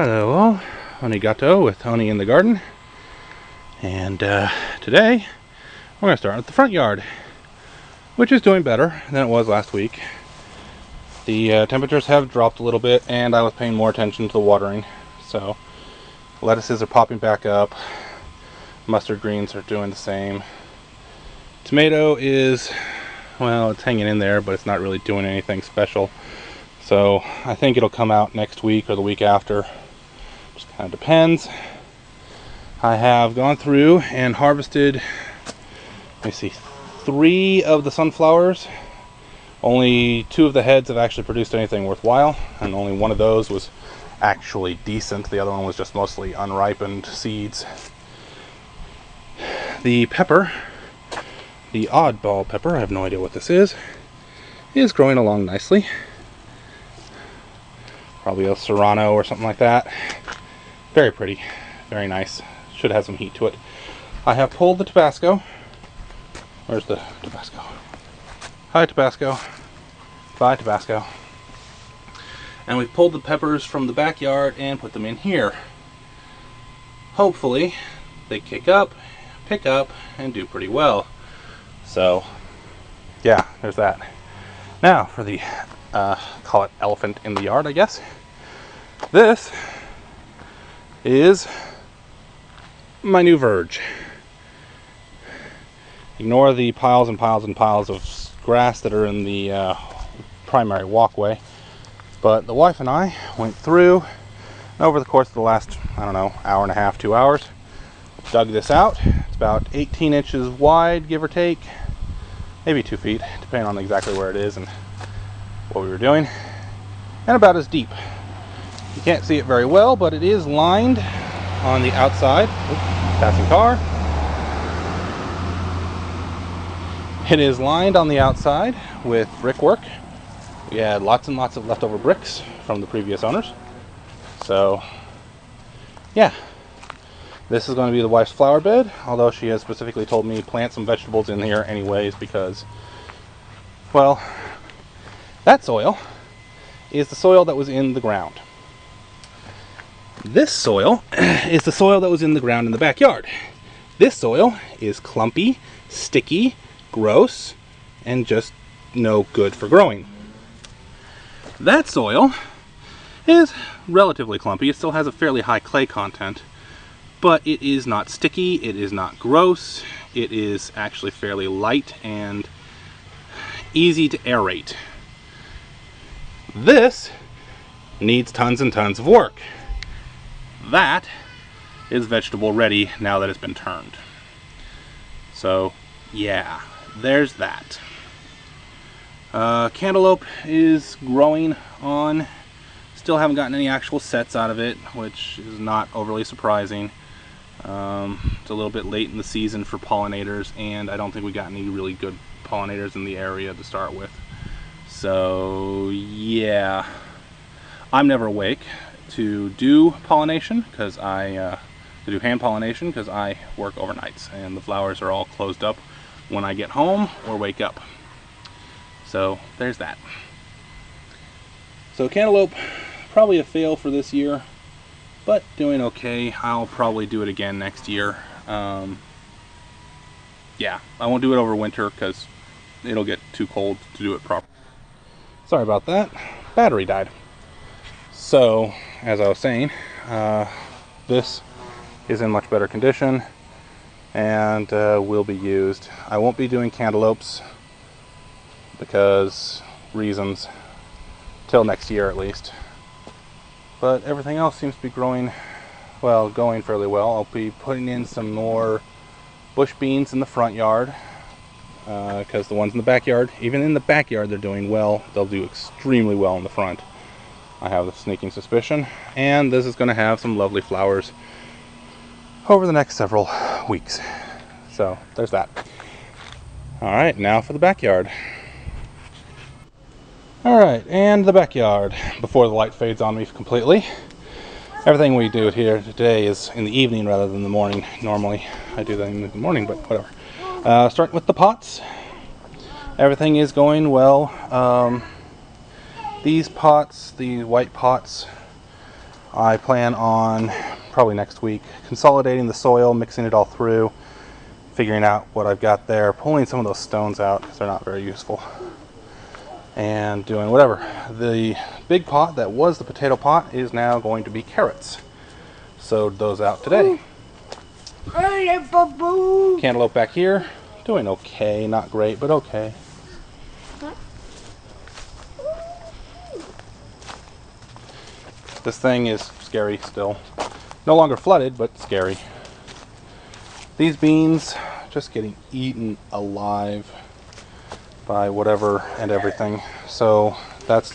Hello all, Onigato with Oni in the Garden, and today we're going to start with the front yard, which is doing better than it was last week. The temperatures have dropped a little bit, and I was paying more attention to the watering, so lettuces are popping back up, mustard greens are doing the same. Tomato is, well, it's hanging in there, but it's not really doing anything special, so I think it'll come out next week or the week after. Just kind of depends. I have gone through and harvested, let me see, 3 of the sunflowers. Only 2 of the heads have actually produced anything worthwhile, and only one of those was actually decent. The other one was just mostly unripened seeds. The pepper, the oddball pepper, I have no idea what this is growing along nicely. Probably a serrano or something like that. Very pretty, very nice. Should have some heat to it. I have pulled the Tabasco. Where's the Tabasco? Hi, Tabasco. Bye, Tabasco. And we've pulled the peppers from the backyard and put them in here. Hopefully, they kick up, pick up, and do pretty well. So, yeah, there's that. Now, for the, call it elephant in the yard, I guess. This is my new verge. Ignore the piles and piles and piles of grass that are in the primary walkway. But the wife and I went through over the course of the last, I don't know, hour and a half, 2 hours. Dug this out. It's about 18 inches wide, give or take. Maybe 2 feet, depending on exactly where it is and what we were doing. And about as deep. You can't see it very well, but it is lined on the outside. Oops, passing car. It is lined on the outside with brickwork. We had lots and lots of leftover bricks from the previous owners. So, yeah. This is going to be the wife's flower bed, although she has specifically told me plant some vegetables in here anyways because, well, that soil is the soil that was in the ground. This soil is the soil that was in the ground in the backyard. This soil is clumpy, sticky, gross, and just no good for growing. That soil is relatively clumpy. It still has a fairly high clay content, but it is not sticky, it is not gross, it is actually fairly light and easy to aerate. This needs tons and tons of work. That is vegetable ready now that it's been turned. So, yeah, there's that. Cantaloupe is growing on. Still haven't gotten any actual sets out of it, which is not overly surprising. It's a little bit late in the season for pollinators, and I don't think we got any really good pollinators in the area to start with. So, yeah. I'm never awake to do pollination because to do hand pollination because I work overnights and the flowers are all closed up when I get home or wake up. So there's that. So cantaloupe, probably a fail for this year, but doing okay. I'll probably do it again next year. Yeah, I won't do it over winter because it'll get too cold to do it properly. Sorry about that. Battery died. So, as I was saying, this is in much better condition and will be used. I won't be doing cantaloupes because reasons, till next year at least. But everything else seems to be growing, well, going fairly well. I'll be putting in some more bush beans in the front yard because the ones in the backyard, even in the backyard, they're doing well. They'll do extremely well in the front. I have a sneaking suspicion, and this is going to have some lovely flowers over the next several weeks. So there's that. Alright, now for the backyard. Alright, and the backyard before the light fades on me completely. Everything we do here today is in the evening rather than the morning. Normally I do that in the morning, but whatever. Starting with the pots. Everything is going well. These pots, the white pots, I plan on, probably next week, consolidating the soil, mixing it all through, figuring out what I've got there, pulling some of those stones out because they're not very useful, and doing whatever. The big pot that was the potato pot is now going to be carrots. Sowed those out today. Cantaloupe back here, doing okay, not great, but okay. This thing is scary still. No longer flooded, but scary. These beans just getting eaten alive by whatever and everything. So that's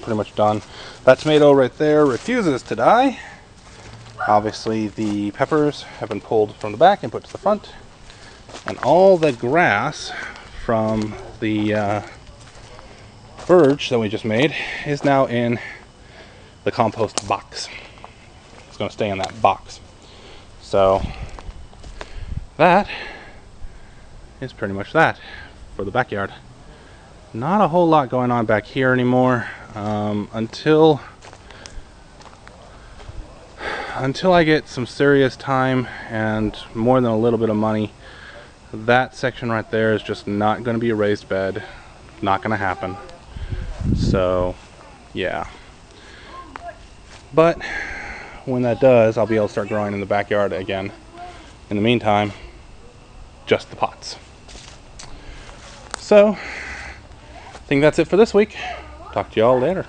pretty much done. That tomato right there refuses to die. Obviously the peppers have been pulled from the back and put to the front. And all the grass from the verge that we just made is now in the compost box. It's going to stay in that box. So that is pretty much that for the backyard. Not a whole lot going on back here anymore until I get some serious time and more than a little bit of money. That section right there is just not going to be a raised bed. Not going to happen. So yeah. But when that does, I'll be able to start growing in the backyard again. In the meantime, just the pots. So, I think that's it for this week. Talk to y'all later.